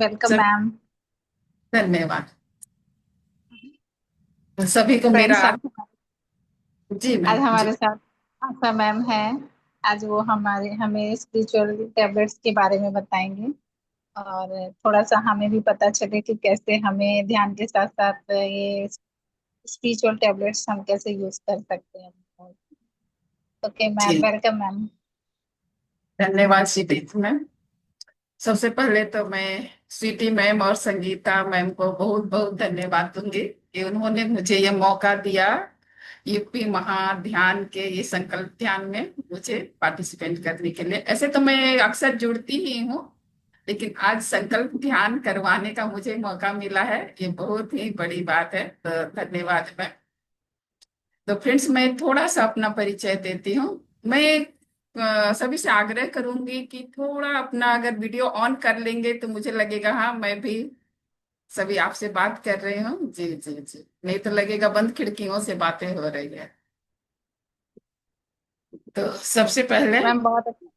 Welcome सब ma'am. धन्यवाद। सभी को मेरा फ्रेंड्स, जी आज मैम जी। हमारे साथ आशा मैम है। आज वो हमारे हमें स्पिरिचुअल टैबलेट्स के बारे में बताएंगे और थोड़ा सा हमें भी पता चले कि कैसे हमें ध्यान के साथ साथ ये स्पिरिचुअल टैबलेट्स हम कैसे यूज कर सकते हैं। ओके मैम, जी वेलकम मैम। धन्यवाद सीटी मैम। सबसे पहले तो मैं स्वीटी मैम और संगीता मैम को बहुत बहुत धन्यवाद दूंगी कि उन्होंने मुझे ये मौका दिया यूपी महाध्यान के ये संकल्प ध्यान में मुझे पार्टिसिपेट करने के लिए। ऐसे तो मैं अक्सर जुड़ती ही हूँ, लेकिन आज संकल्प ध्यान करवाने का मुझे मौका मिला है, ये बहुत ही बड़ी बात है। तो धन्यवाद मैम। तो फ्रेंड्स, मैं थोड़ा सा अपना परिचय देती हूँ। मैं सभी से आग्रह करूंगी कि थोड़ा अपना अगर वीडियो ऑन कर लेंगे तो मुझे लगेगा हाँ मैं भी सभी आपसे बात कर रही हूँ। जी जी जी, नहीं तो लगेगा बंद खिड़कियों से बातें हो रही है। तो सबसे पहले मैम बहुत अच्छा।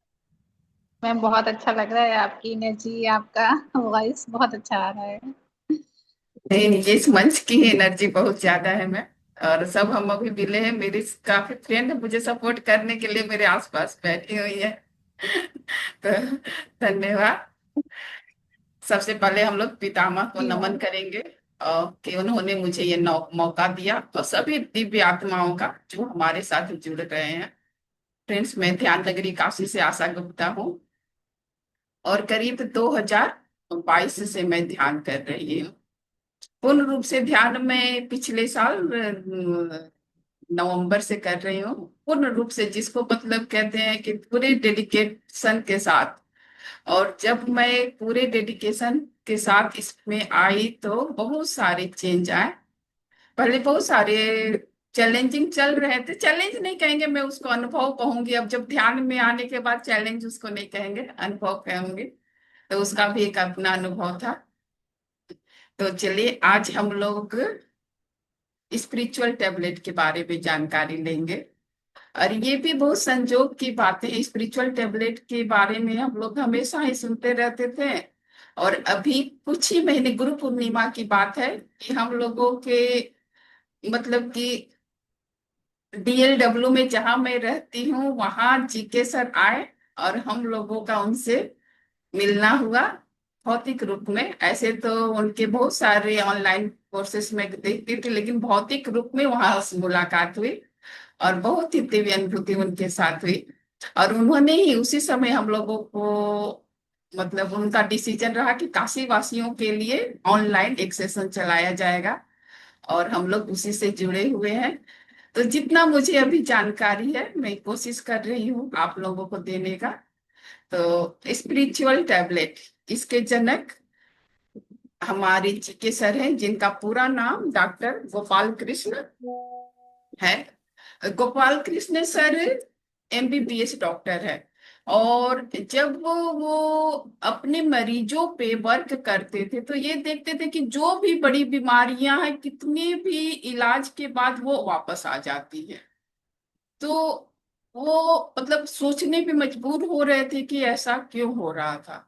मैम बहुत अच्छा लग रहा है, आपकी एनर्जी, आपका वॉइस बहुत अच्छा आ रहा है। नहीं, इस मंच की एनर्जी बहुत ज्यादा है मैं, और सब हम अभी मिले हैं, मेरी काफी फ्रेंड मुझे सपोर्ट करने के लिए मेरे आसपास बैठी हुई है। तो धन्यवाद। सबसे पहले हम लोग पितामह को जी नमन मैम। करेंगे और कि उन्होंने मुझे ये मौका दिया, और सभी दिव्य आत्माओं का जो हमारे साथ जुड़ रहे हैं। फ्रेंड्स, मैं ध्यान नगरी काशी से आशा गुप्ता हूँ, और करीब 2022 से मैं ध्यान कर रही हूँ। पूर्ण रूप से ध्यान में पिछले साल नवंबर से कर रही हूँ, पूर्ण रूप से, जिसको मतलब कहते हैं कि पूरे डेडिकेशन के साथ। और जब मैं पूरे डेडिकेशन के साथ इसमें आई तो बहुत सारे चेंज आए। पहले बहुत सारे चैलेंजिंग चल रहे थे, चैलेंज नहीं कहेंगे, मैं उसको अनुभव कहूंगी। अब जब ध्यान में आने के बाद चैलेंज उसको नहीं कहेंगे, अनुभव कहेंगे। तो उसका भी एक अपना अनुभव था। तो चलिए आज हम लोग स्पिरिचुअल टैबलेट के बारे में जानकारी लेंगे। और ये भी बहुत संजोग की बात है, स्पिरिचुअल टैबलेट के बारे में हम लोग हमेशा ही सुनते रहते थे। और अभी कुछ ही महीने, गुरु पूर्णिमा की बात है कि हम लोगों के मतलब कि डीएलडब्ल्यू में जहां मैं रहती हूँ वहां जीके सर आए, और हम लोगों का उनसे मिलना हुआ भौतिक रूप में। ऐसे तो उनके बहुत सारे ऑनलाइन कोर्सेस में देखती थी, लेकिन भौतिक रूप में वहां मुलाकात हुई, और बहुत ही दिव्य अनुभूति उनके साथ हुई। और उन्होंने ही उसी समय हम लोगों को मतलब उनका डिसीजन रहा कि काशी वासियों के लिए ऑनलाइन एक सेशन चलाया जाएगा, और हम लोग उसी से जुड़े हुए हैं। तो जितना मुझे अभी जानकारी है मैं कोशिश कर रही हूँ आप लोगों को देने का। तो स्पिरिचुअल टैबलेट, इसके जनक हमारे जीके सर हैं, जिनका पूरा नाम डॉक्टर गोपाल कृष्ण है। Gopal Krishna sir MBBS doctor है। और जब वो अपने मरीजों पे वर्क करते थे तो ये देखते थे कि जो भी बड़ी बीमारियां हैं कितने भी इलाज के बाद वो वापस आ जाती है। तो वो मतलब सोचने पे मजबूर हो रहे थे कि ऐसा क्यों हो रहा था।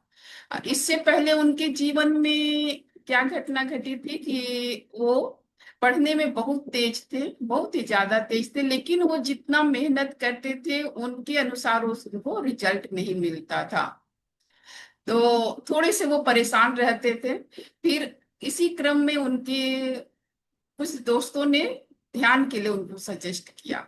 इससे पहले उनके जीवन में क्या घटना घटी थी कि वो पढ़ने में बहुत तेज थे, बहुत ही ज्यादा तेज थे, लेकिन वो जितना मेहनत करते थे उनके अनुसार उनको रिजल्ट नहीं मिलता था। तो थोड़े से वो परेशान रहते थे। फिर इसी क्रम में उनके कुछ दोस्तों ने ध्यान के लिए उनको सजेस्ट किया,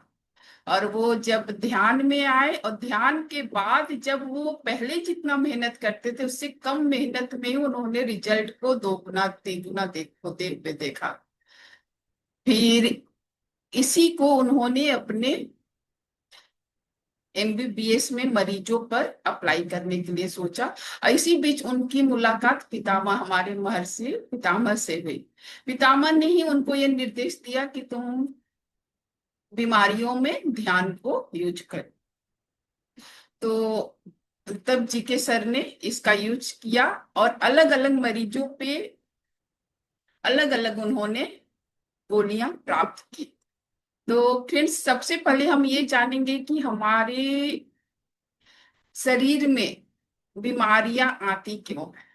और वो जब ध्यान में आए और ध्यान के बाद जब वो पहले जितना मेहनत करते थे उससे कम मेहनत में ही उन्होंने रिजल्ट को दोगुना तिगुना होते हुए देखा। फिर इसी को उन्होंने अपने एमबीबीएस में मरीजों पर अप्लाई करने के लिए सोचा। और इसी बीच उनकी मुलाकात पितामह, हमारे महर्षि पितामह से हुई। पितामह ने ही उनको ये निर्देश दिया कि तुम बीमारियों में ध्यान को यूज कर। तो तब जीके सर ने इसका यूज किया, और अलग अलग मरीजों पे अलग अलग उन्होंने गोलियां प्राप्त की। तो फ्रेंड्स, सबसे पहले हम ये जानेंगे कि हमारे शरीर में बीमारियां आती क्यों हैं।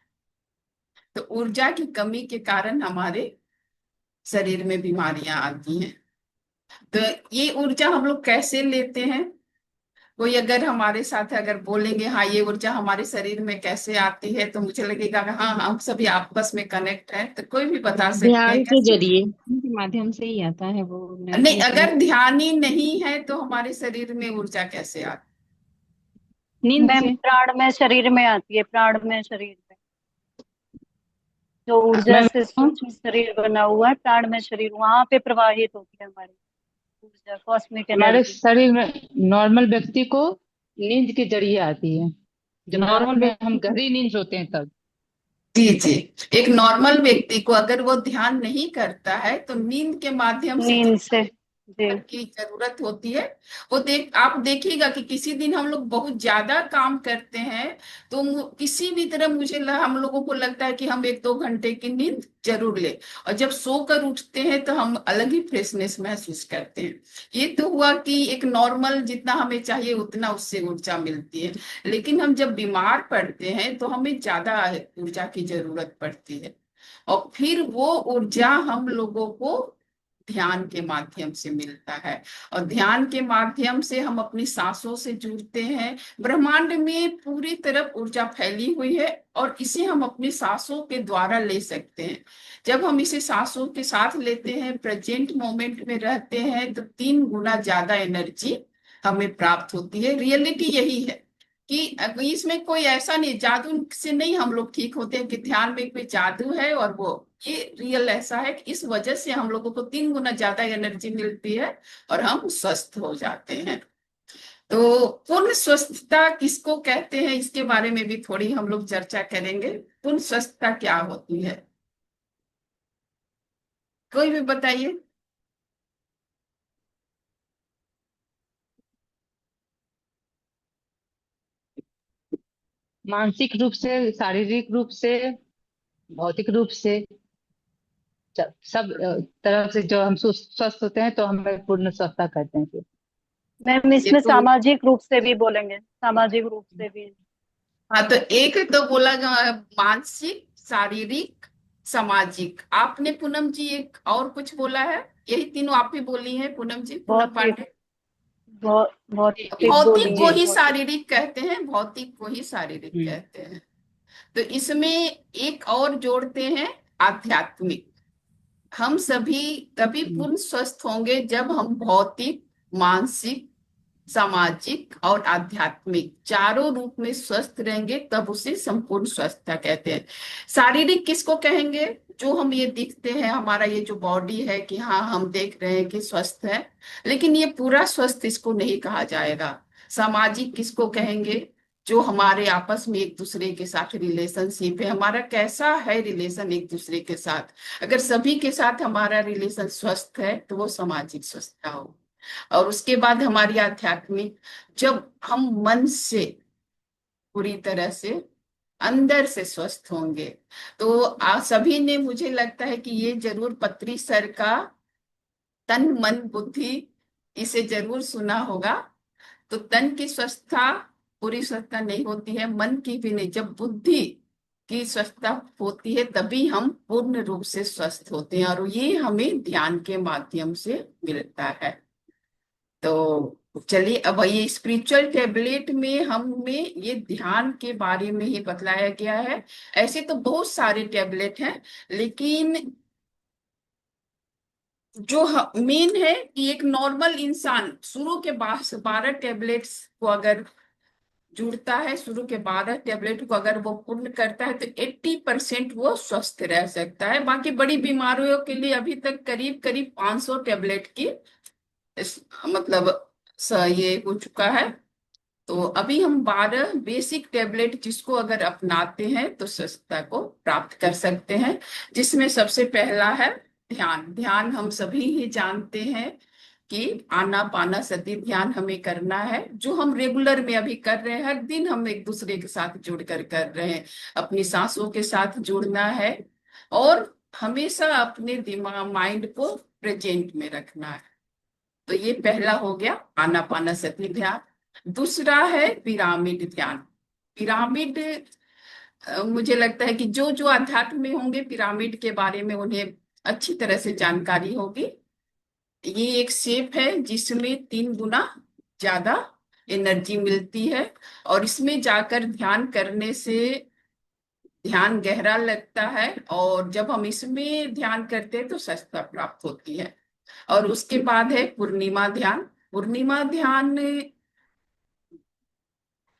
तो ऊर्जा की कमी के कारण हमारे शरीर में बीमारियां आती हैं। तो ये ऊर्जा हम लोग कैसे लेते हैं? कोई अगर हमारे साथ अगर बोलेंगे हाँ ये ऊर्जा हमारे शरीर में कैसे आती है, तो मुझे लगेगा कि हाँ हम सभी आपस में कनेक्ट हैं। तो कोई भी बता सकते हैं ध्यान के कैसे? जरिए, उनके माध्यम से ही आता है वो नहीं, एनर्जी अपने। अगर ध्यान ही नहीं है तो हमारे शरीर में ऊर्जा कैसे आती? नींद मैम से। प्राण में शरीर में आती है, प्राण में शरीर में, जो ऊर्जा मैं से सूक्ष्म शरीर बना हुआ है, प्राण में शरीर, वहां पे प्रवाहित होती है हमारी ऊर्जा, कॉस्मिक हमारे एनर्जी। शरीर में नॉर्मल व्यक्ति को नींद के जरिए आती है, जब नॉर्मल नॉर्मल में हम व्यक्ति को गहरी नींद सोते हैं तब। जी जी। एक नॉर्मल व्यक्ति को अगर वो ध्यान नहीं करता है तो नींद के माध्यम से नींद से, जी। की जरूरत होती है। वो आप देखिएगा कि किसी दिन हम लोग बहुत ज्यादा काम करते हैं, तो किसी भी तरह हम लोगों को लगता है कि हम 1-2 घंटे की नींद जरूर ले, और जब सोकर उठते हैं तो हम अलग ही फ्रेशनेस महसूस करते हैं। ये तो हुआ कि एक नॉर्मल जितना हमें चाहिए उतना उससे ऊर्जा मिलती है। लेकिन हम जब बीमार पड़ते हैं तो हमें ज्यादा ऊर्जा की जरूरत पड़ती है, और फिर वो ऊर्जा हम लोगों को ध्यान के माध्यम से मिलता है। और ध्यान के माध्यम से हम अपनी सांसों से जुड़ते हैं। ब्रह्मांड में पूरी तरफ ऊर्जा फैली हुई है, और इसे हम अपनी सांसों के द्वारा ले सकते हैं। जब हम इसे सांसों के साथ लेते हैं, प्रेजेंट मोमेंट में रहते हैं, तो 3 गुना ज्यादा एनर्जी हमें प्राप्त होती है। रियलिटी यही है कि इसमें कोई ऐसा नहीं, जादू से नहीं हम लोग ठीक होते हैं कि ध्यान में कोई जादू है और वो, ये रियल ऐसा है कि इस वजह से हम लोगों को 3 गुना ज्यादा एनर्जी मिलती है और हम स्वस्थ हो जाते हैं। तो पूर्ण स्वस्थता किसको कहते हैं, इसके बारे में भी थोड़ी हम लोग चर्चा करेंगे। पूर्ण स्वस्थता क्या होती है, कोई भी बताइए। मानसिक रूप से, शारीरिक रूप से, भौतिक रूप से, सब तरफ से जो हम स्वस्थ होते हैं तो हमें पूर्ण स्वस्थता कहते हैं फिर। मैम ये इसमें तो, सामाजिक रूप से भी बोलेंगे, सामाजिक रूप से भी। हाँ तो एक तो बोला मानसिक, शारीरिक, सामाजिक। आपने पूनम जी एक और कुछ बोला है? यही तीनों आप ही बोली हैं पूनम जी, पूनम भौतिक, पांडे। भौतिक भौतिक बोली को है, ही भौतिक। शारीरिक कहते हैं, भौतिक को ही शारीरिक हम्म। कहते हैं। तो इसमें एक और जोड़ते हैं, आध्यात्मिक। हम सभी तभी हम्म। पूर्ण स्वस्थ होंगे जब हम भौतिक, मानसिक, सामाजिक और आध्यात्मिक चारों रूप में स्वस्थ रहेंगे, तब उसे संपूर्ण स्वस्थता कहते हैं। शारीरिक किसको कहेंगे? जो हम ये दिखते हैं, हमारा ये जो बॉडी है कि हाँ हम देख रहे हैं कि स्वस्थ है, लेकिन ये पूरा स्वस्थ इसको नहीं कहा जाएगा। सामाजिक किसको कहेंगे? जो हमारे आपस में एक दूसरे के साथ रिलेशनशिप है, हमारा कैसा है रिलेशन एक दूसरे के साथ। अगर सभी के साथ हमारा रिलेशन स्वस्थ है तो वो सामाजिक स्वस्थता हो। और उसके बाद हमारी आध्यात्मिक, जब हम मन से पूरी तरह से अंदर से स्वस्थ होंगे। तो सभी ने, मुझे लगता है कि ये जरूर पत्री सर का तन मन बुद्धि, इसे जरूर सुना होगा। तो तन की स्वस्थता पूरी स्वस्थता नहीं होती है, मन की भी नहीं। जब बुद्धि की स्वस्थता होती है तभी हम पूर्ण रूप से स्वस्थ होते हैं, और ये हमें ध्यान के माध्यम से मिलता है। तो चलिए, अब ये स्पिरिचुअल टैबलेट में हमें ये ध्यान के बारे में ही बतलाया गया है। ऐसे तो बहुत सारे टैबलेट हैं, लेकिन जो मेन है कि एक नॉर्मल इंसान शुरू के 12 टैबलेट्स को अगर जुड़ता है, शुरू के 12 टैबलेट को अगर वो पूर्ण करता है, तो 80% वो स्वस्थ रह सकता है। बाकी बड़ी बीमारियों के लिए अभी तक करीब करीब 500 टैबलेट की मतलब ये हो चुका है। तो अभी हम 12 बेसिक टैबलेट जिसको अगर अपनाते हैं तो स्वस्थता को प्राप्त कर सकते हैं, जिसमें सबसे पहला है ध्यान। ध्यान हम सभी ही जानते हैं कि आनापाना सती ध्यान हमें करना है, जो हम रेगुलर में अभी कर रहे हैं। हर दिन हम एक दूसरे के साथ जुड़कर कर रहे हैं, अपनी सांसों के साथ जुड़ना है, और हमेशा अपने दिमाग माइंड को प्रेजेंट में रखना है। तो ये पहला हो गया आनापानसति ध्यान। दूसरा है पिरामिड ध्यान। पिरामिड मुझे लगता है कि जो जो अध्यात्म में होंगे पिरामिड के बारे में उन्हें अच्छी तरह से जानकारी होगी। ये एक शेप है जिसमें 3 गुना ज्यादा एनर्जी मिलती है, और इसमें जाकर ध्यान करने से ध्यान गहरा लगता है, और जब हम इसमें ध्यान करते हैं तो सत्ता प्राप्त होती है। और उसके बाद है पूर्णिमा ध्यान। पूर्णिमा ध्यान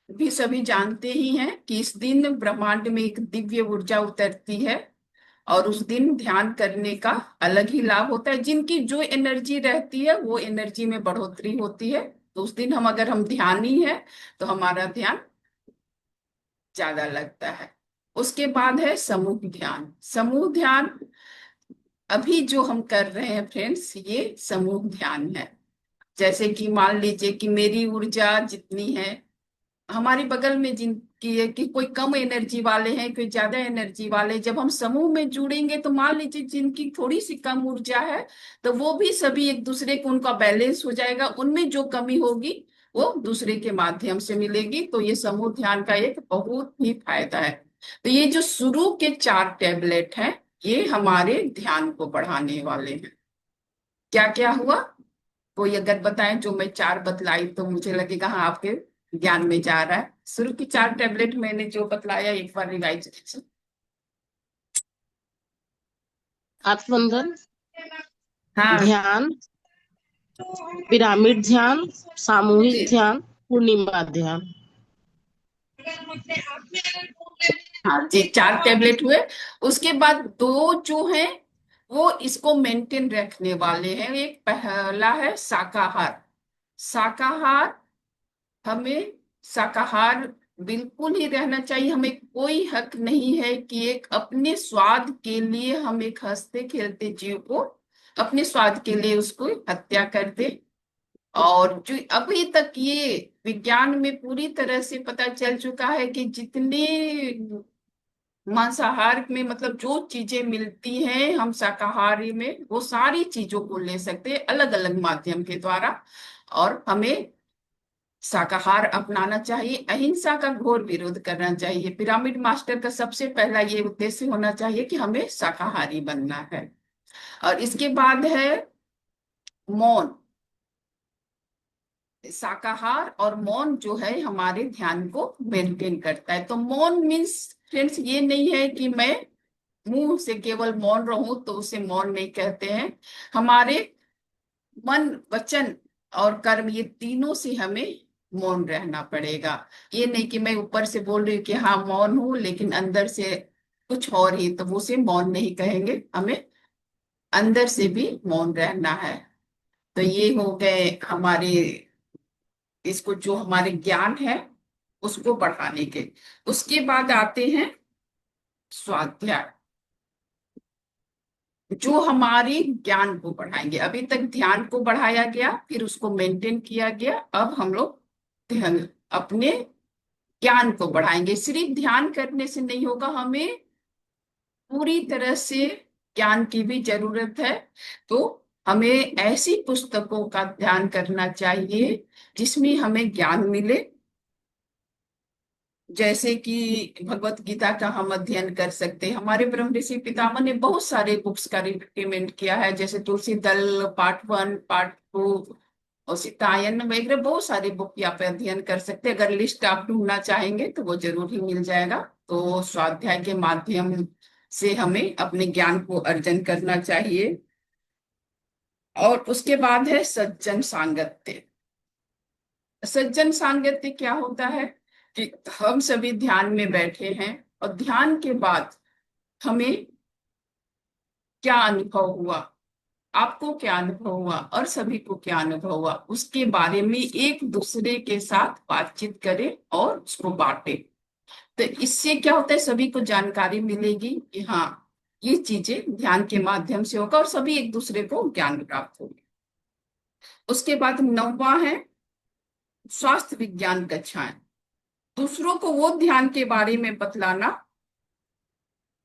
भी सभी जानते ही हैं कि इस दिन ब्रह्मांड में एक दिव्य ऊर्जा उतरती है, और उस दिन ध्यान करने का अलग ही लाभ होता है। जिनकी जो एनर्जी रहती है वो एनर्जी में बढ़ोतरी होती है, तो उस दिन अगर हम ध्यानी है तो हमारा ध्यान ज्यादा लगता है। उसके बाद है समूह ध्यान। समूह ध्यान अभी जो हम कर रहे हैं फ्रेंड्स, ये समूह ध्यान है। जैसे कि मान लीजिए कि मेरी ऊर्जा जितनी है, हमारे बगल में जिनकी है कि कोई कम एनर्जी वाले हैं, कोई ज्यादा एनर्जी वाले, जब हम समूह में जुड़ेंगे तो मान लीजिए जिनकी थोड़ी सी कम ऊर्जा है, तो वो भी सभी एक दूसरे को, उनका बैलेंस हो जाएगा, उनमें जो कमी होगी वो दूसरे के माध्यम से मिलेगी। तो ये समूह ध्यान का एक बहुत ही फायदा है। तो ये जो शुरू के 4 टैबलेट हैं, ये हमारे ध्यान को बढ़ाने वाले हैं। क्या क्या हुआ, कोई अगर बताएं, जो मैं 4 बतलाई तो मुझे लगेगा हाँ आपके ज्ञान में जा रहा है। शुरू की 4 टैबलेट मैंने जो बतलाया एक बार रिवाइज कीजिए। आत्मबंधन, हाँ ध्यान, पिरामिड ध्यान, सामूहिक जी, ध्यान, पूर्णिमा ध्यान। हाँ जी, 4 टैबलेट हुए। उसके बाद 2 जो हैं वो इसको मेंटेन रखने वाले हैं। एक पहला है शाकाहार। शाकाहार, हमें शाकाहार बिल्कुल ही रहना चाहिए। हमें कोई हक नहीं है कि एक अपने स्वाद के लिए हम एक हंसते खेलते जीव को अपने स्वाद के लिए उसको हत्या कर दे। और जो अभी तक ये विज्ञान में पूरी तरह से पता चल चुका है कि जितने मांसाहार में मतलब जो चीजें मिलती हैं हम शाकाहारी में, वो सारी चीजों को ले सकते हैं अलग अलग माध्यम के द्वारा। और हमें शाकाहार अपनाना चाहिए, अहिंसा का घोर विरोध करना चाहिए। पिरामिड मास्टर का सबसे पहला ये उद्देश्य होना चाहिए कि हमें शाकाहारी बनना है। और इसके बाद है मौन। शाकाहार और मौन जो है हमारे ध्यान को मेंटेन करता है। तो मौन मीन्स फ्रेंड्स ये नहीं है कि मैं मुंह से केवल मौन रहूं तो उसे मौन नहीं कहते हैं। हमारे मन, वचन और कर्म, ये तीनों से हमें मौन रहना पड़ेगा। ये नहीं कि मैं ऊपर से बोल रही हूँ कि हाँ मौन हूं लेकिन अंदर से कुछ और ही, तो वो उसे मौन नहीं कहेंगे। हमें अंदर से भी मौन रहना है। तो ये हो गए हमारे, इसको जो हमारे ज्ञान है उसको बढ़ाने के। उसके बाद आते हैं स्वाध्याय, जो हमारे ज्ञान को बढ़ाएंगे। अभी तक ध्यान को बढ़ाया गया, फिर उसको मेंटेन किया गया, अब हम लोग ध्यान अपने ज्ञान को बढ़ाएंगे। सिर्फ ध्यान करने से नहीं होगा, हमें पूरी तरह से ज्ञान की भी जरूरत है। तो हमें ऐसी पुस्तकों का ध्यान करना चाहिए जिसमें हमें ज्ञान मिले। जैसे कि भगवत गीता का हम अध्ययन कर सकते हैं। हमारे ब्रह्म ऋषि पितामह ने बहुत सारे बुक्स का रिकमेंड किया है, जैसे तुलसी दल पार्ट 1, पार्ट 2 और सीतायन वगैरह, बहुत सारे बुक यहाँ पे अध्ययन कर सकते हैं। अगर लिस्ट आप ढूंढना चाहेंगे तो वो जरूर ही मिल जाएगा। तो स्वाध्याय के माध्यम से हमें अपने ज्ञान को अर्जन करना चाहिए। और उसके बाद है सज्जन सांगत्य। सज्जन सांगत्य क्या होता है कि हम सभी ध्यान में बैठे हैं, और ध्यान के बाद हमें क्या अनुभव हुआ, आपको क्या अनुभव हुआ और सभी को क्या अनुभव हुआ, उसके बारे में एक दूसरे के साथ बातचीत करें और उसको बांटे। तो इससे क्या होता है, सभी को जानकारी मिलेगी कि हाँ ये चीजें ध्यान के माध्यम से होगा, और सभी एक दूसरे को ज्ञान प्राप्त होगी। उसके बाद 9वां है स्वास्थ्य विज्ञान कक्षाएं। दूसरों को वो ध्यान के बारे में बतलाना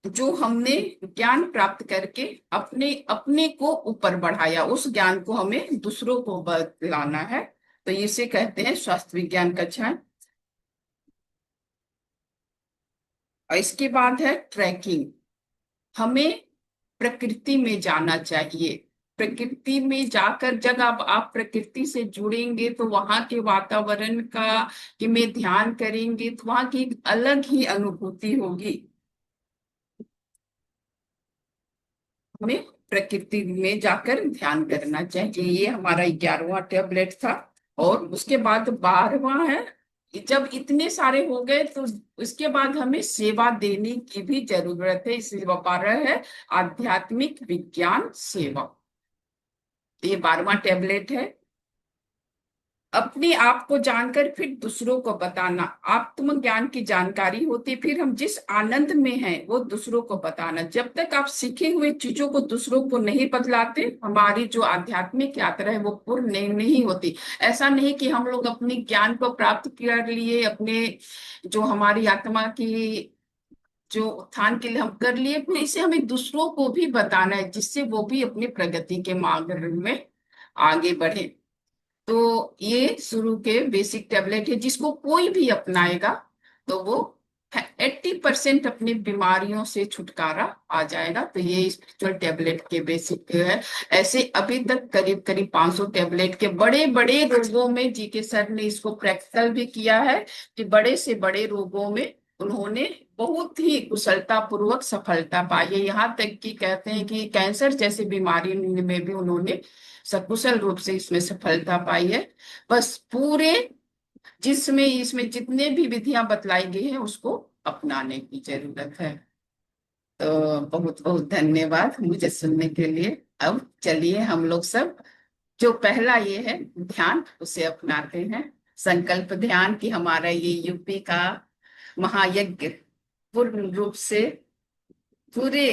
जो हमने ज्ञान प्राप्त करके अपने अपने को ऊपर बढ़ाया, उस ज्ञान को हमें दूसरों को बतलाना है। तो इसे कहते हैं स्वास्थ्य विज्ञान कक्षाएं। और इसके बाद है ट्रैकिंग। हमें प्रकृति में जाना चाहिए। प्रकृति में जाकर जब आप प्रकृति से जुड़ेंगे तो वहां के वातावरण का कि में ध्यान करेंगे तो वहां की एक अलग ही अनुभूति होगी। हमें प्रकृति में जाकर ध्यान करना चाहिए। ये हमारा 11वां टैबलेट था। और उसके बाद 12वां है, जब इतने सारे हो गए तो उसके बाद हमें सेवा देने की भी जरूरत है, इसलिए 12 है आध्यात्मिक विज्ञान सेवा। ये 12वां टैबलेट है। अपने आप को जानकर फिर दूसरों को बताना। आत्म ज्ञान की जानकारी होती, फिर हम जिस आनंद में हैं वो दूसरों को बताना। जब तक आप सीखे हुए चीजों को दूसरों को नहीं बतलाते, हमारी जो आध्यात्मिक यात्रा है वो पूर्ण नहीं होती। ऐसा नहीं कि हम लोग अपने ज्ञान को प्राप्त कर लिए, अपने जो हमारी आत्मा की जो उत्थान के लिए हम कर लिए, फिर इसे हमें दूसरों को भी बताना है, जिससे वो भी अपनी प्रगति के मार्ग में आगे बढ़े। तो ये शुरू के बेसिक टैबलेट है, जिसको कोई भी अपनाएगा तो वो 80% अपनी बीमारियों से छुटकारा आ जाएगा। तो ये स्पिरिचुअल टैबलेट के बेसिक है। ऐसे अभी तक करीब करीब 500 टैबलेट के बड़े बड़े रोगों में जी के सर ने इसको प्रैक्टिकल भी किया है कि बड़े से बड़े रोगों में उन्होंने बहुत ही कुशलता पूर्वक सफलता पाई है। यहाँ तक कि कहते हैं कि कैंसर जैसी बीमारी में भी उन्होंने सकुशल रूप से इसमें सफलता पाई है। बस पूरे जिसमें इसमें जितने भी विधियां बतलाई गई हैं उसको अपनाने की जरूरत है। तो बहुत बहुत धन्यवाद मुझे सुनने के लिए। अब चलिए हम लोग सब जो पहला ये है ध्यान, उसे अपनाते हैं। संकल्प ध्यान की हमारा ये यूपी का महायज्ञ पूर्ण रूप से पूरे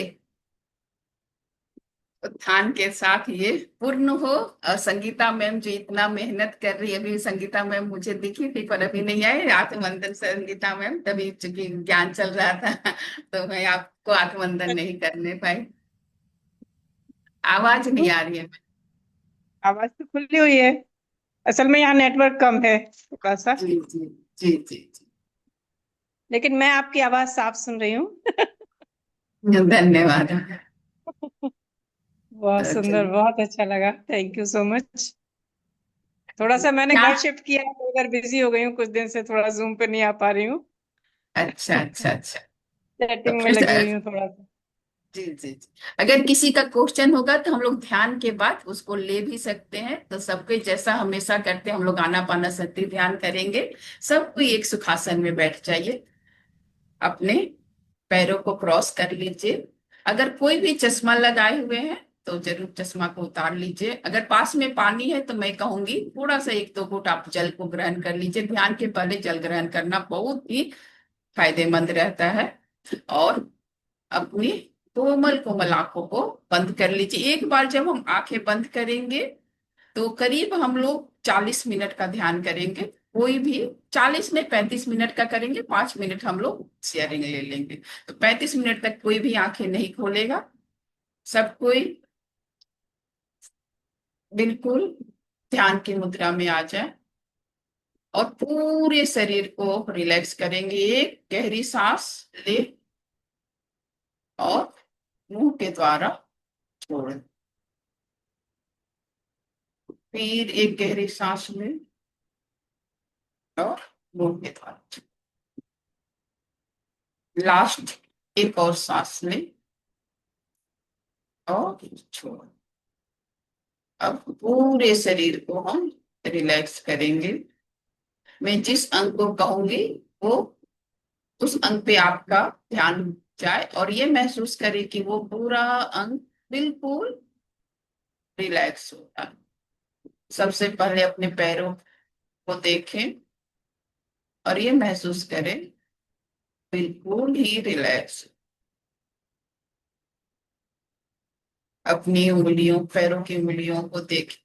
उत्थान के साथ ये पूर्ण हो। और संगीता मैम जो इतना मेहनत कर रही है, अभी संगीता मैम मुझे दिखी थी पर अभी नहीं आई आत्मवंदन। संगीता मैम तभी चूंकि ज्ञान चल रहा था तो मैं आपको आत्मवंदन नहीं करने पाई। आवाज नहीं आ रही है। आवाज तो खुली हुई है। असल में यहाँ नेटवर्क कम है थोड़ा सा, जी जी जी जी जी। लेकिन मैं आपकी आवाज साफ सुन रही हूँ। धन्यवाद। बहुत तो सुंदर, चलिए। बहुत अच्छा लगा, थैंक यू सो मच। थोड़ा सा मैंने क्या? घर शिफ्ट किया तो उधर बिजी हो गई हूँ कुछ दिन से, थोड़ा जूम पे नहीं आ पा रही हूँ। अच्छा अच्छा अच्छा। तो सेटिंग में फिर लगी हुई हूँ थोड़ा सा। जी जी जी। अगर किसी का क्वेश्चन होगा तो हम लोग ध्यान के बाद उसको ले भी सकते हैं। तो सबके जैसा हमेशा करते हैं हम लोग आनापाना सती ध्यान करेंगे। सब कोई एक सुखासन में बैठ जाइए, अपने पैरों को क्रॉस कर लीजिए। अगर कोई भी चश्मा लगाए हुए हैं तो जरूर चश्मा को उतार लीजिए। अगर पास में पानी है तो मैं कहूंगी थोड़ा सा 1-2 घूंट आप जल को ग्रहण कर लीजिए। ध्यान के पहले जल ग्रहण करना बहुत ही फायदेमंद रहता है। और अपनी कोमल कोमल आंखों को बंद कर लीजिए। एक बार जब हम आंखें बंद करेंगे तो करीब हम लोग 40 मिनट का ध्यान करेंगे। कोई भी 40 में 35 मिनट का करेंगे, 5 मिनट हम लोग शेयरिंग ले लेंगे। तो 35 मिनट तक कोई भी आंखें नहीं खोलेगा। सब कोई बिल्कुल ध्यान की मुद्रा में आ जाए और पूरे शरीर को रिलैक्स करेंगे। एक गहरी सांस ले और मुंह के द्वारा छोड़। फिर एक गहरी सांस ले और मुंह के द्वारा। लास्ट एक और सांस ले और छोड़। अब पूरे शरीर को हम रिलैक्स करेंगे। मैं जिस अंग को कहूंगी वो उस अंग पे आपका ध्यान जाए और ये महसूस करें कि वो पूरा अंग बिल्कुल रिलैक्स होता है। सबसे पहले अपने पैरों को देखें और ये महसूस करें बिल्कुल ही रिलैक्स। अपनी उंगलियों, पैरों की उंगलियों को देखें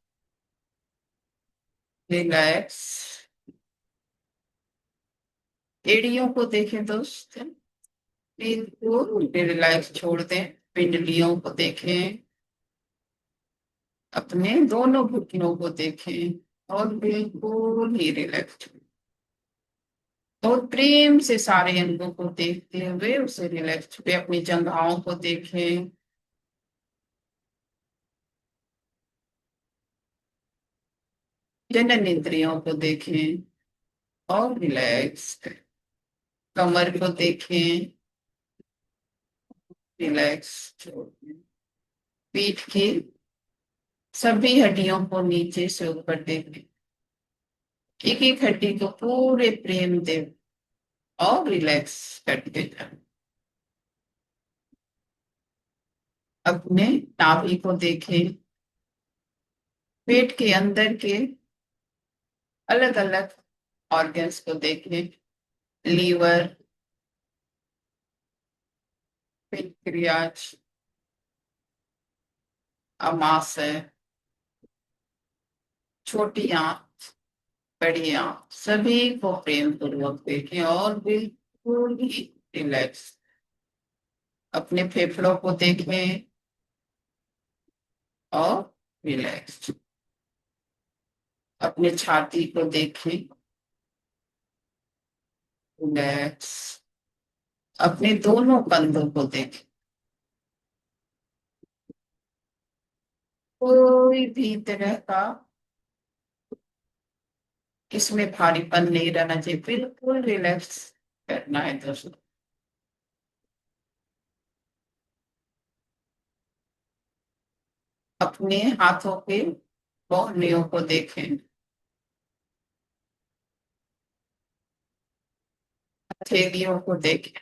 रिलैक्स। एड़ियों को देखें दोस्त, बिल्कुल रिलैक्स छोड़ दें। पिंडलियों को देखें, अपने दोनों घुटनों को देखें और बिल्कुल ही रिलैक्स। तो बहुत प्रेम से सारे अंगों को देखते हुए उसे रिलैक्स पे अपनी जंघाओं को देखें, जनन इंद्रियों को देखें और रिलैक्स। कमर को देखें, रिलैक्स। पीठ की सभी हड्डियों को नीचे से ऊपर देखें, एक एक हड्डी को पूरे प्रेम दे और रिलैक्स करते जाए। अपने नाभि को देखें, पेट के अंदर के अलग अलग ऑर्गन्स को देखें, लीवर, पेनक्रियाज, अमाशय, छोटी आंत, बड़ी आंत, सभी को प्रेम पूर्वक देखें और बिल्कुल ही रिलैक्स। अपने फेफड़ों को देखें और रिलैक्स। अपने छाती को देखें, रिलैक्स। अपने दोनों कंधों को देखें, कोई भी तरह का इसमें भारीपन नहीं रहना चाहिए, बिल्कुल रिलैक्स करना है दोस्तों। अपने हाथों के पौधों को देखें, हथेलियों को देखें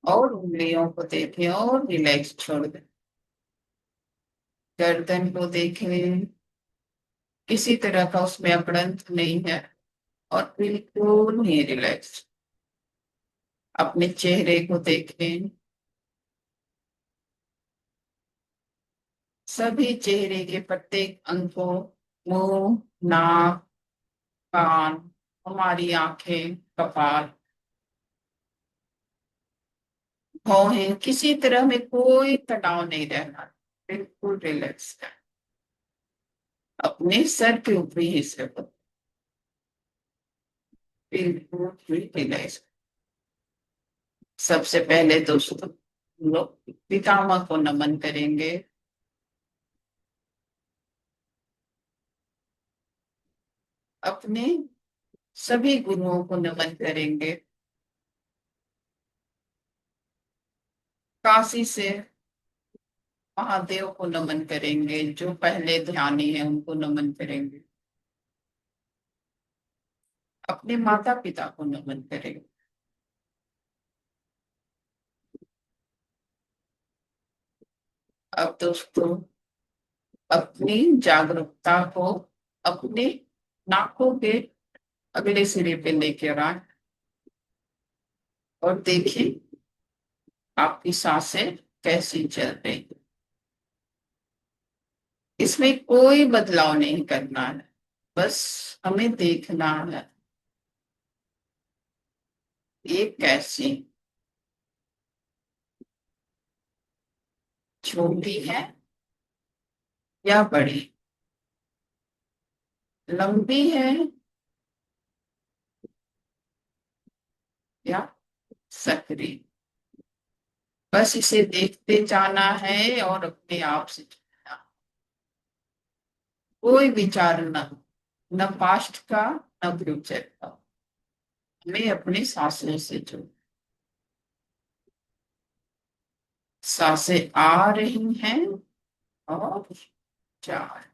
और उंगलियों को देखें और रिलैक्स छोड़ दें। गर्दन को देखें, किसी तरह का उसमें अकड़न नहीं है और बिल्कुल ही रिलैक्स। अपने चेहरे को देखें, सभी चेहरे के प्रत्येक अंग को, मुंह, नाक, कान, हमारी आंखें, कपाल, भौहें, किसी तरह में कोई तनाव नहीं रहना, बिल्कुल रिलैक्स है। अपने सर के ऊपरी हिस्से को बिल्कुल रिलैक्स। सबसे पहले दोस्तों हम लोग पितामह को नमन करेंगे। अपने सभी गुरुओं को नमन करेंगे। काशी से महादेव को नमन करेंगे, जो पहले ध्यानी है उनको नमन करेंगे। अपने माता पिता को नमन करेंगे। अब दोस्तों अपनी जागरूकता को अपने नाकों के अगले सिरे पे लेकर आए और देखें आपकी सांसें कैसी चल रही। इसमें कोई बदलाव नहीं करना है, बस हमें देखना है ये कैसी छोटी है या बड़ी, लंबी है या सकरी। बस इसे देखते जाना है और अपने आप से चलना। कोई विचार न पास्ट का न फ्यूचर का, हमें अपनी सांसों से जुड़। सांसें आ रही हैं और जा रही।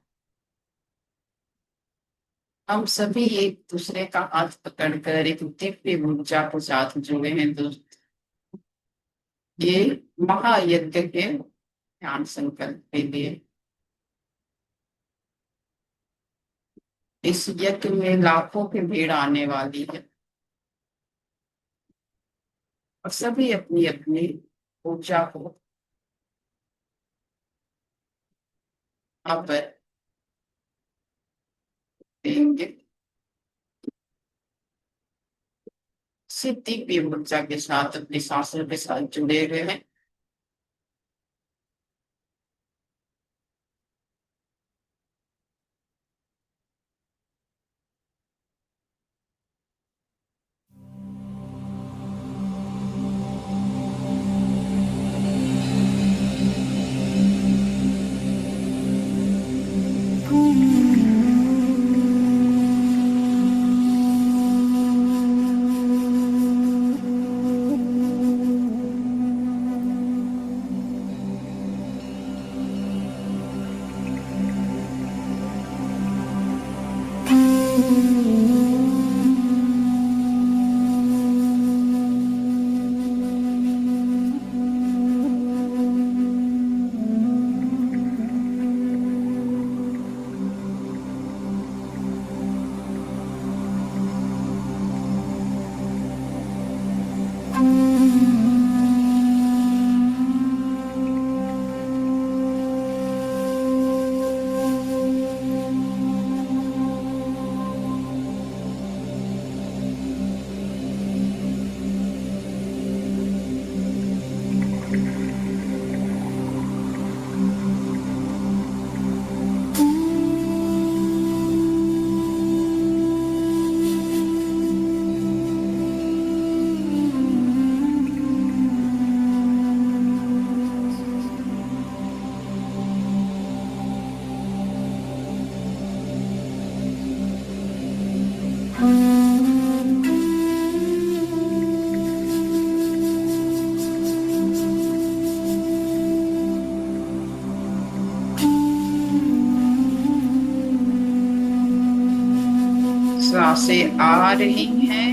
हम सभी एक दूसरे का हाथ पकड़कर एक दिव्य ऊर्जा के साथ जुड़े हैं दोस्त। ये महायज्ञ के ध्यान संकल्प के लिए। इस यज्ञ में लाखों की भीड़ आने वाली है और सभी अपनी अपनी ऊर्जा को यहाँ पर देंगे। सिद्धि की ऊर्जा के साथ अपनी सांसों के साथ जुड़े हुए हैं। सांसें आ रही हैं,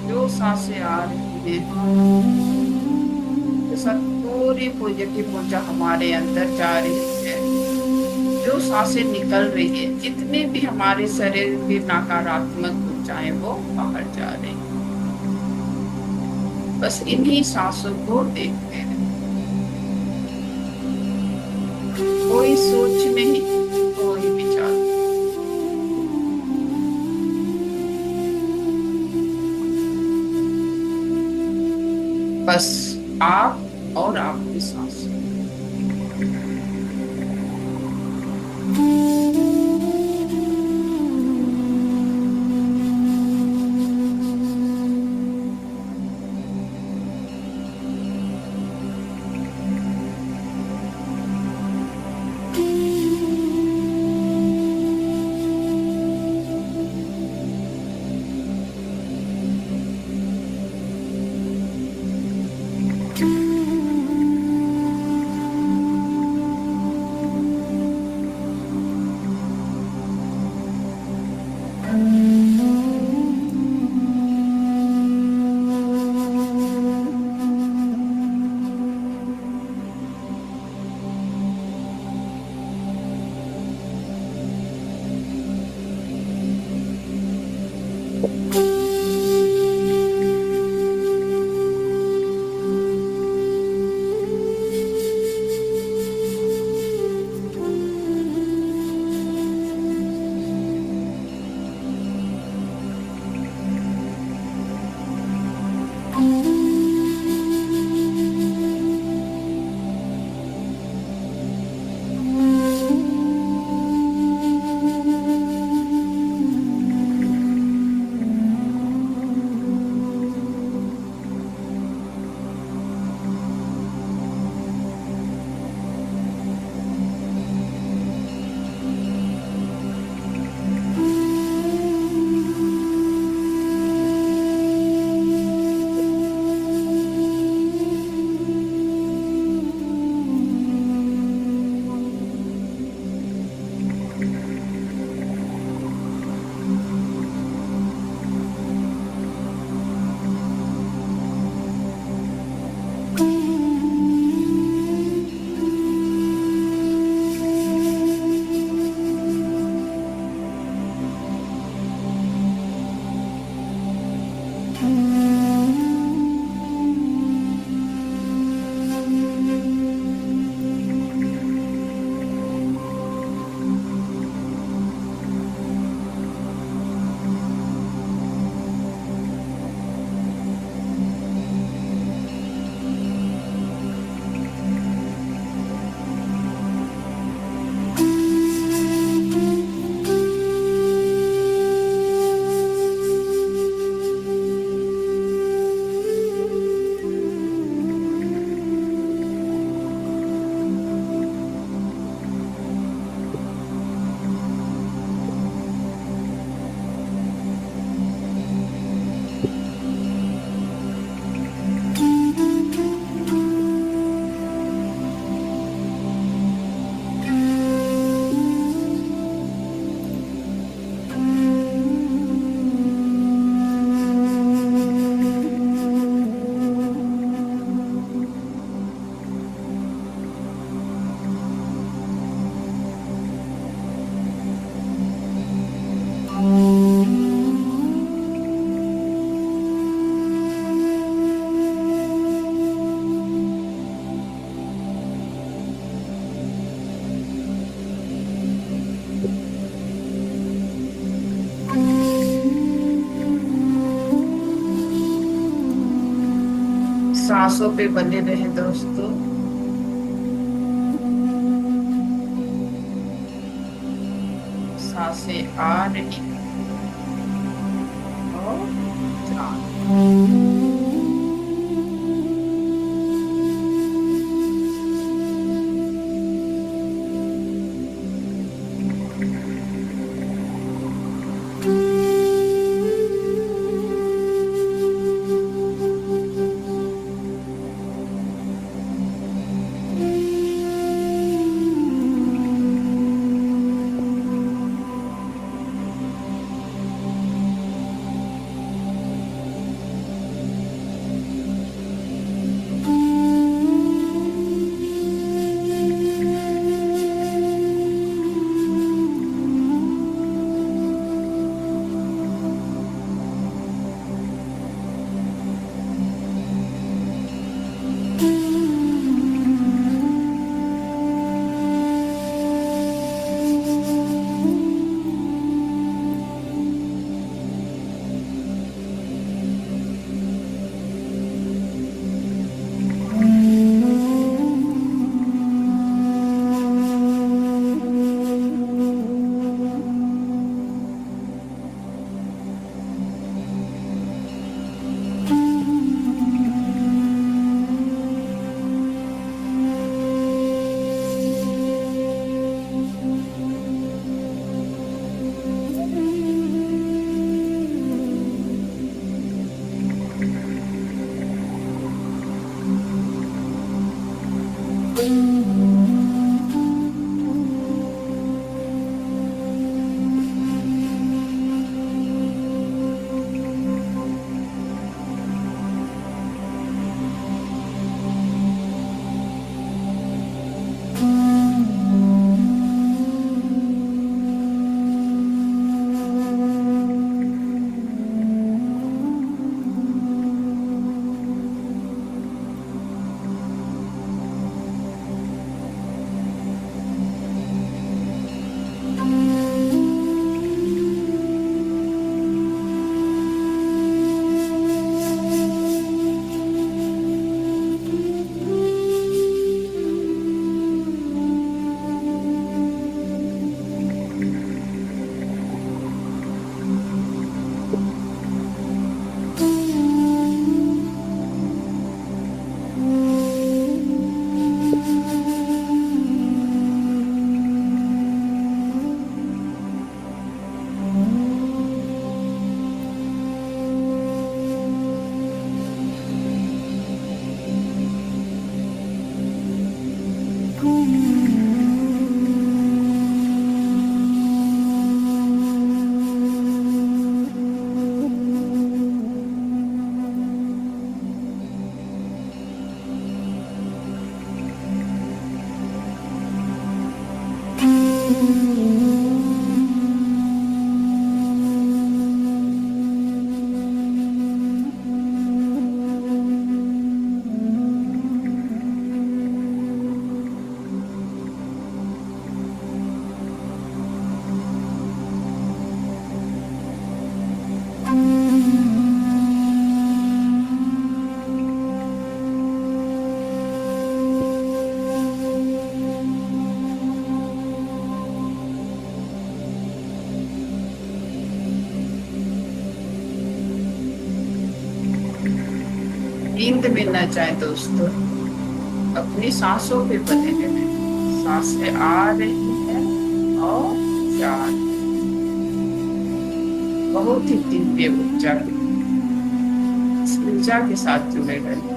जो सांसें आ रही हैं जैसा पूरी पॉजिटिव ऊर्जा हमारे अंदर जा रही है, जो सांसें निकल रही है, जितने भी हमारे शरीर की नकारात्मक ऊर्जाएं वो बाहर जा रही हैं। बस इन्हीं सांसों को देखते हैं, कोई सोच नहीं, कोई विचार नहीं। बस आप और आपकी सांस। सांसों पे बने रहे दोस्तों। सांसें आ रही और जा रही। नींद में न जाए दोस्तों, अपनी सांसों पे बने रहें। सांसें आ रही है और जा रही है। बहुत ही दिव्य ऊर्जा, इस ऊर्जा के साथ जुड़े रहे।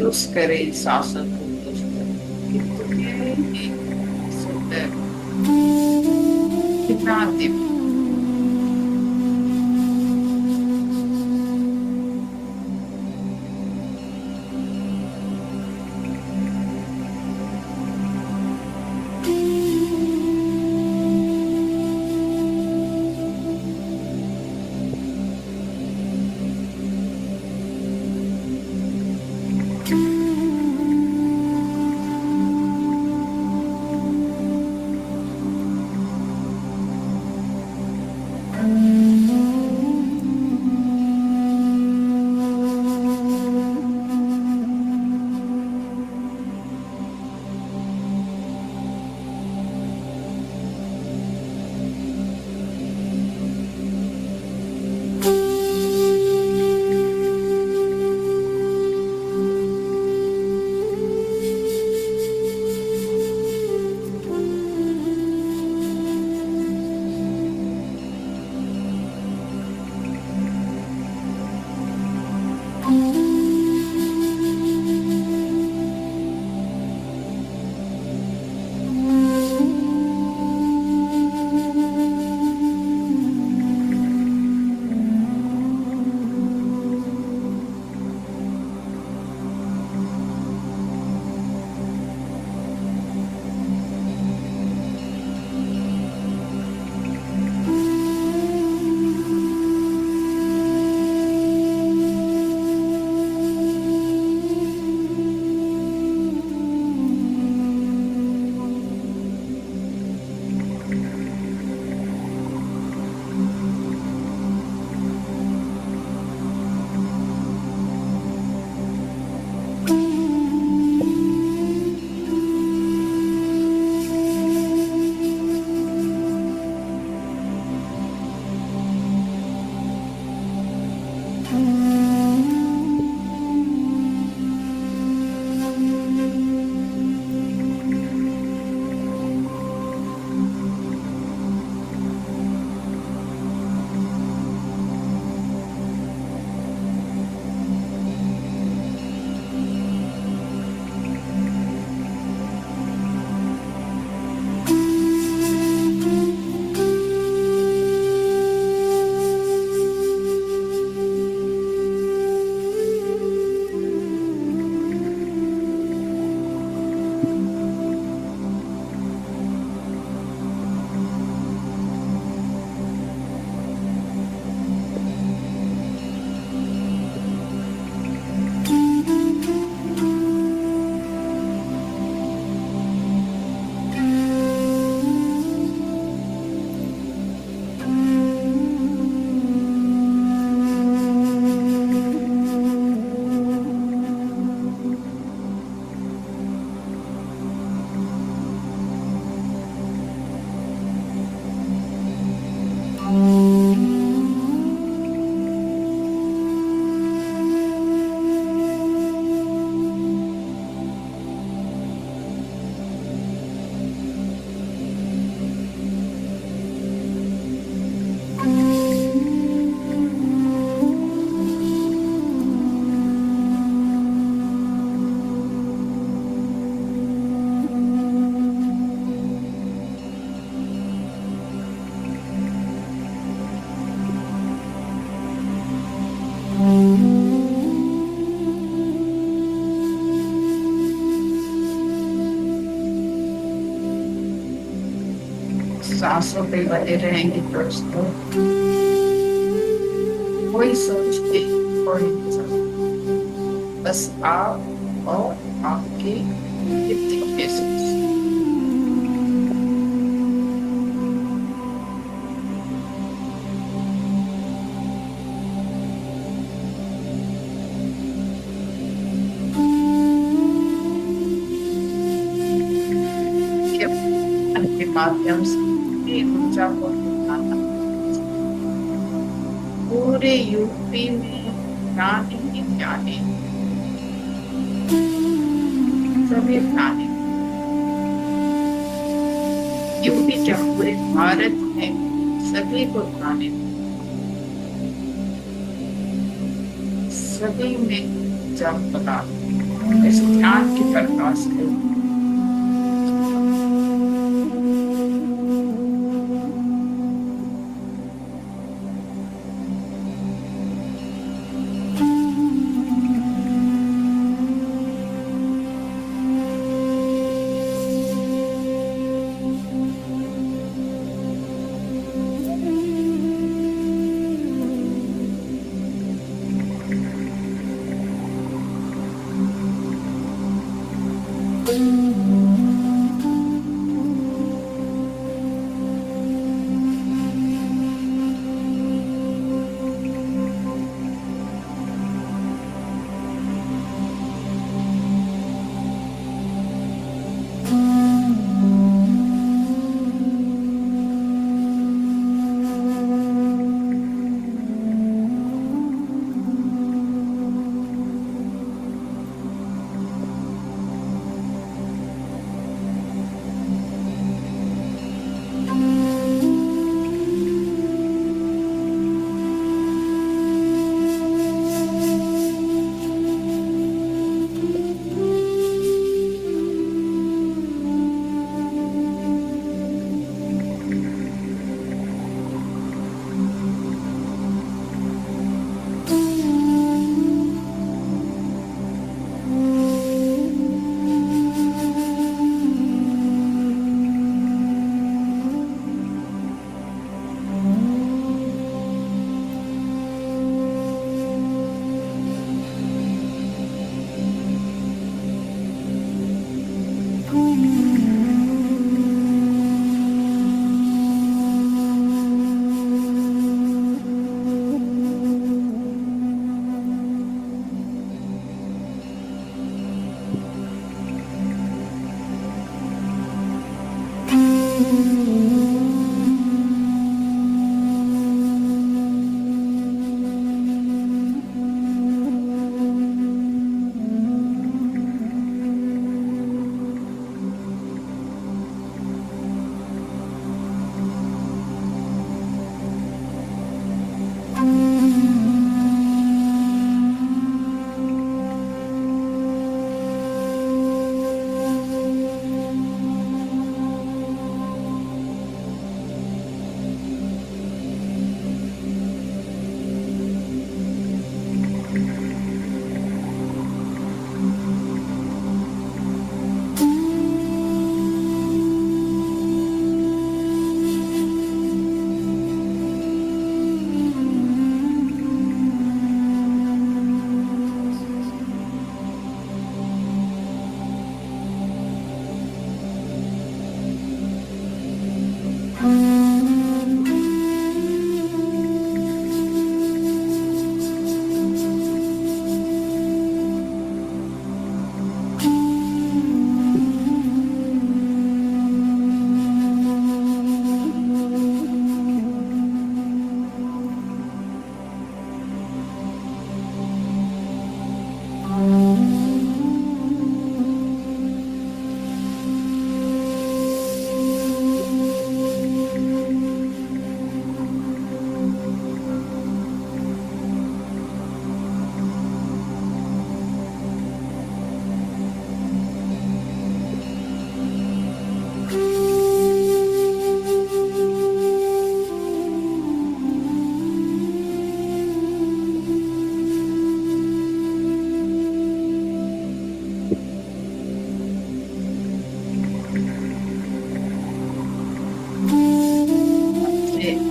महसूस करें सांसों को, कितने एक सुंदर, कितना दिव्य। सांसों पे बने रहेंगे दोस्तों, कोई सोच के कोई नहीं सोच, बस आप और आपके दिव्य सांस। के माध्यम से ऊर्जा को पूरे यूपी में जाने ही जाने सभी जाने, यूपी क्या पूरे भारत में सभी को जाने, सभी में जब बता ऐसे ध्यान के प्रकाश है।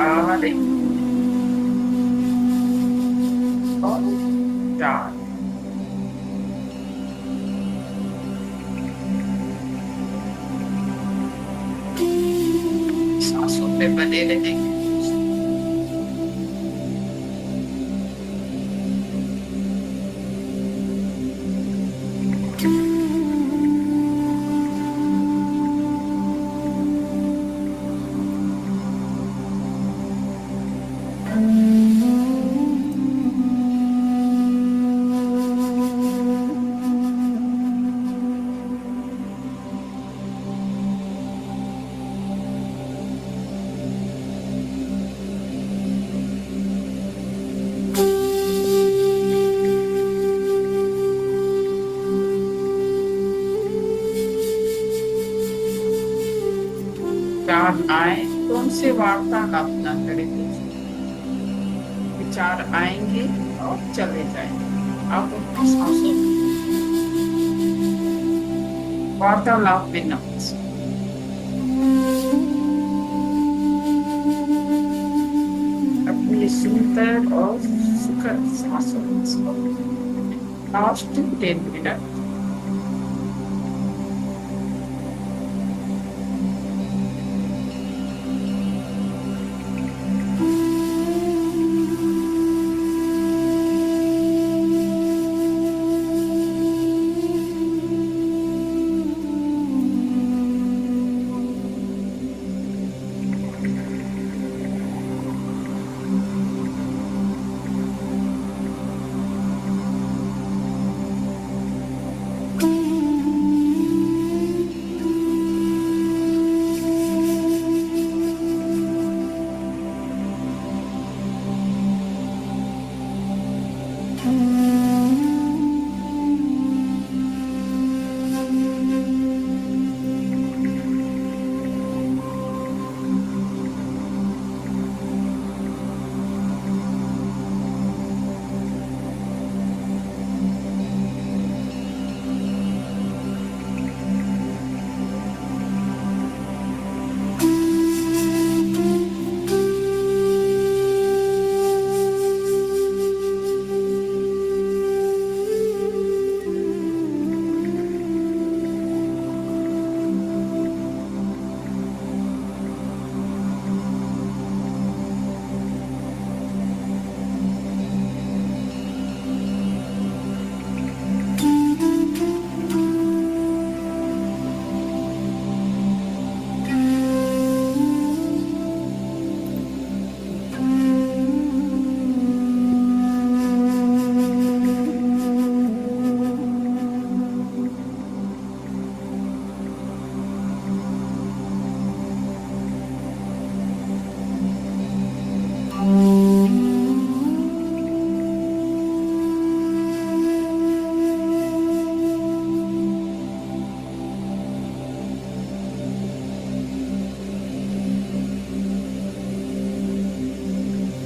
आ रही और जा रही। सांसों पे बने रहेंगे। विचार आए तो उनसे वार्तालाप ना करें कुछ। विचार आएंगे और चले जाएंगे, आप उनकी सांसों में वार्तालाप में न फंसे। अपनी सुंदर और सुखद सांसों में सो। Last 10 minute.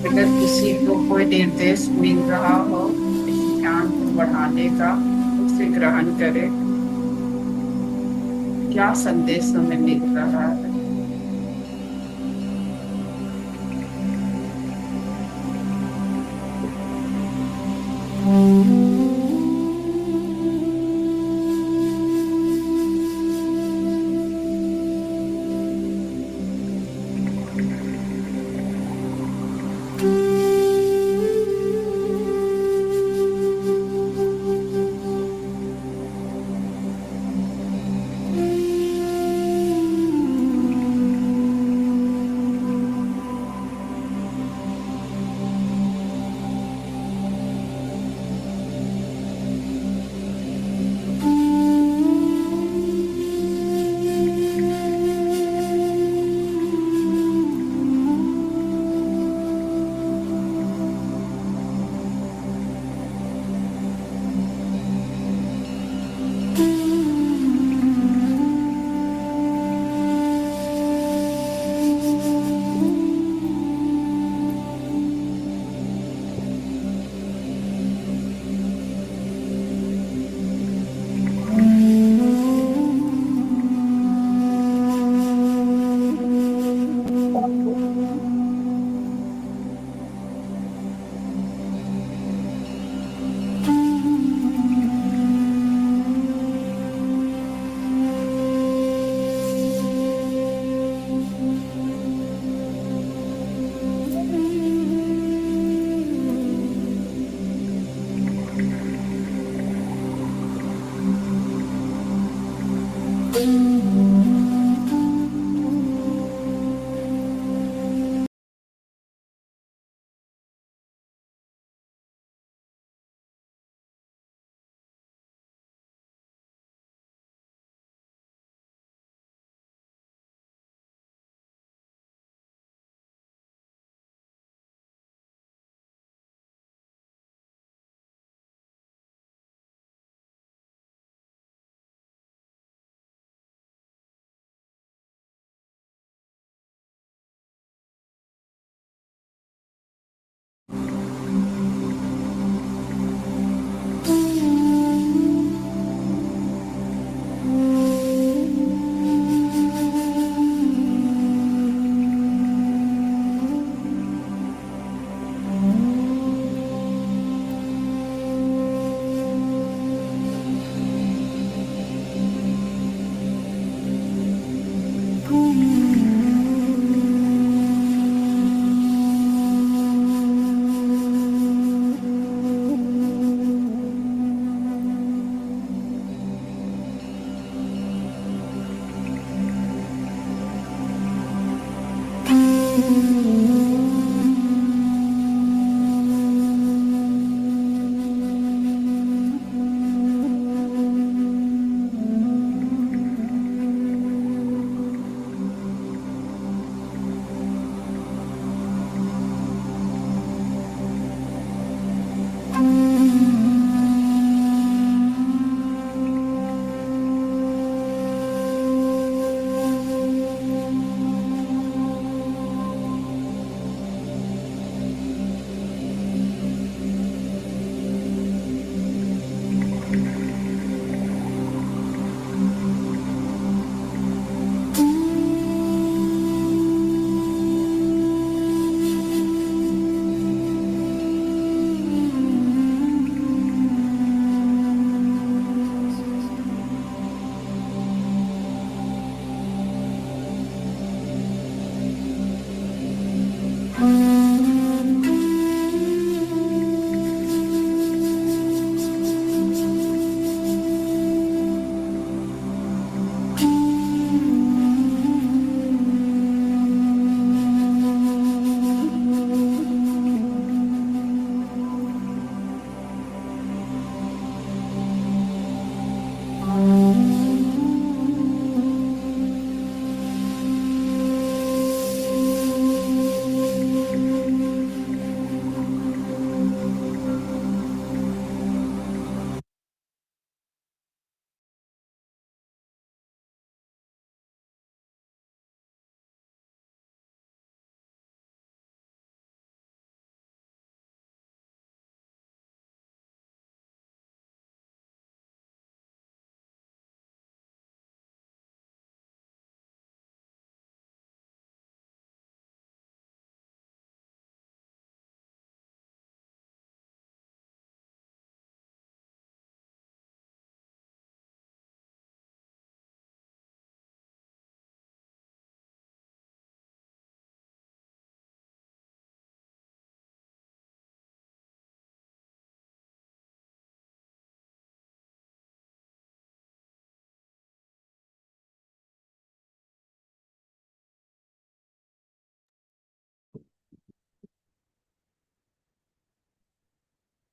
अगर किसी को कोई निर्देश मिल रहा हो इस ज्ञान को बढ़ाने का, उसे ग्रहण करे। क्या संदेश हमें मिल रहा है?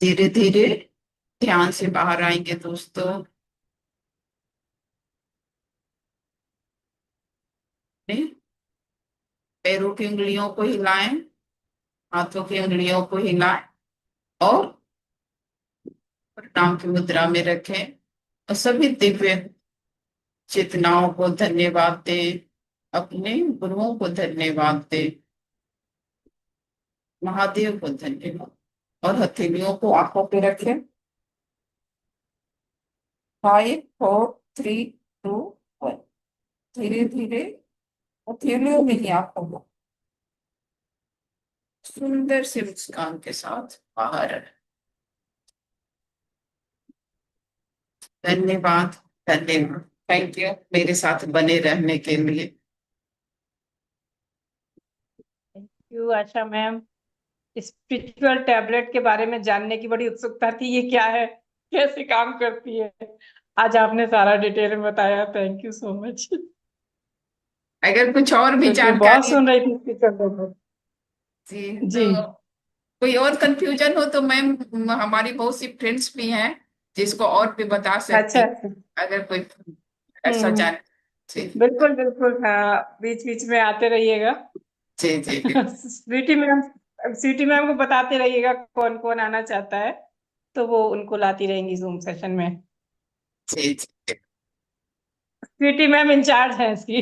धीरे धीरे ध्यान से बाहर आएंगे दोस्तों। अपने पैरों की उंगलियों को हिलाएं, हाथों की उंगलियों को हिलाएं और प्रणाम की मुद्रा में रखें और सभी दिव्य चेतनाओं को धन्यवाद दें, अपने गुरुओं को धन्यवाद दें, महादेव को धन्यवाद, और हथेलियों को आंखों पे रखें। 5 4 3 2 1। धीरे धीरे हथेलियों में ही आंखों को सुंदर से मुस्कान के साथ बाहर आए। धन्यवाद, धन्यवाद, थैंक यू मेरे साथ बने रहने के लिए। Thank you Asha ma'am. Spiritual tablet के बारे में जानने की बड़ी उत्सुकता थी, ये क्या है, कैसे काम करती है। आज आपने सारा डिटेल में बताया, थैंक यू सो मच। अगर कुछ और भी क्योंकि बहुत जानकारी सुन रही थी स्पिरिचुअल टैबलेट। जी जी, तो कोई और कंफ्यूजन हो तो मैम, हमारी बहुत सी फ्रेंड्स भी हैं जिसको और भी बता सकती अच्छा हैं, अच्छा। अगर कोई ऐसा हम्म, जान। जी बिल्कुल बिल्कुल, हाँ बीच बीच में आते रहिएगा। जी जी स्वीटी मैम को बताते रहिएगा कौन कौन आना चाहता है, तो वो उनको लाती रहेंगी जूम सेशन में। जी जी। स्वीटी मैम इंचार्ज है इसकी।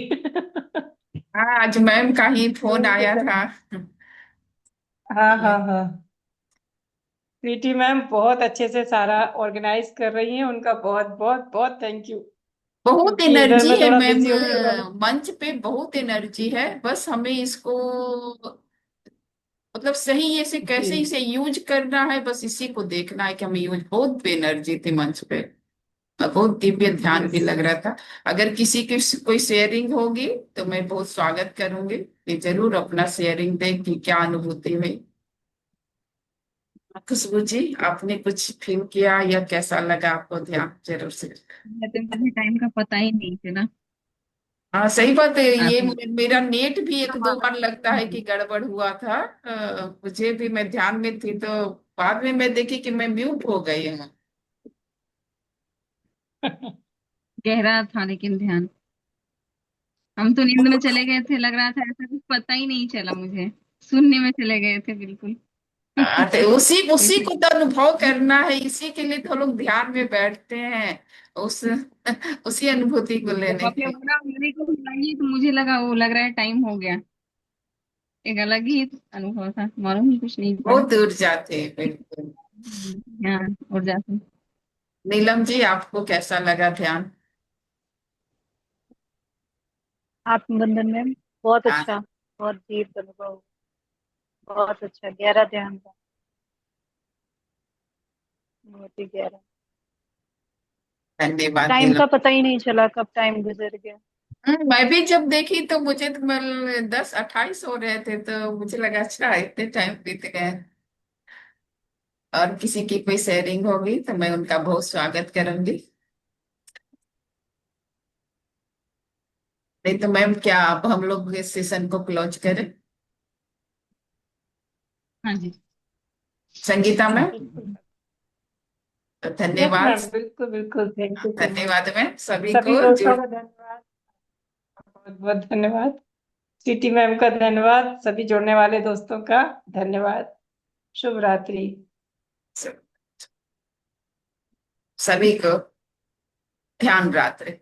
हाँ, आज मैम का ही फोन जूम आया सेशन। था। हाँ हाँ हाँ। स्वीटी मैम बहुत अच्छे से सारा ऑर्गेनाइज कर रही हैं, उनका बहुत बहुत बहुत थैंक यू। बहुत क्योंकि इधर एनर्जी मैं है थोड़ा मैम, बिजी हो गई इधर। मंच पे बहुत एनर्जी है, बस हमें इसको मतलब सही ये से कैसे जी इसे यूज करना है, बस इसी को देखना है कि हमें यूज, बहुत एनर्जी थी मंच पे। बहुत दिव्य ध्यान भी लग रहा था। अगर किसी की कोई शेयरिंग होगी तो मैं बहुत स्वागत करूंगी कि जरूर अपना शेयरिंग दें कि क्या अनुभूति हुई। खुशबू जी, आपने कुछ फील किया या कैसा लगा आपको ध्यान, जरूर से। मुझे टाइम का पता ही नहीं चला। हाँ सही बात है, आप ये मेरा नेट भी एक दो बार लगता है कि गड़बड़ हुआ था। मुझे भी, मैं ध्यान में थी तो बाद में मैं देखी कि मैं म्यूट हो गई हूँ। गहरा था लेकिन ध्यान, हम तो नींद में चले गए थे, लग रहा था ऐसा कुछ पता ही नहीं चला मुझे, सुनने में चले गए थे बिल्कुल। तो उसी उसी ऐसे को तो अनुभव करना है, इसी के लिए तो लोग ध्यान में बैठते हैं, उस उसी अनुभूति को जब लेने आपने के। बोला मेरे को बुलाइए तो मुझे लगा वो लग रहा है टाइम हो गया। एक अलग ही अनुभव था, मालूम ही कुछ नहीं पड़ा। बहुत दूर जाते हैं, बिल्कुल। हाँ, और जाते। नीलम जी, आपको कैसा लगा ध्यान? आत्मबंधन में बहुत हाँ, अच्छा, बहुत दीप अनुभव, बहुत अच्छा गहरा ध्यान था, बहुत ही गहरा। धन्यवाद टाइम नीलम। का पता ही नहीं चला कब टाइम गुजर गया। मैं भी जब देखी तो मुझे तो 10:28 हो रहे थे, तो मुझे लगा अच्छा इतने टाइम बीत गए। और किसी की कोई शेयरिंग होगी तो मैं उनका बहुत स्वागत करूंगी। नहीं तो मैम, क्या अब हम लोग इस सेशन को क्लोज करें? हाँ जी। संगीता मैम, बिल्कुल। तो यस धन्यवाद। मैम, बिल्कुल बिल्कुल, थैंक यू सो मच। धन्यवाद मैम सभी सभी को दोस्तों जुड़। का धन्यवाद, बहुत बहुत धन्यवाद। सिटी मैम का धन्यवाद, सभी जुड़ने वाले दोस्तों का धन्यवाद। शुभ रात्रि। सभी को ध्यान रात्रि।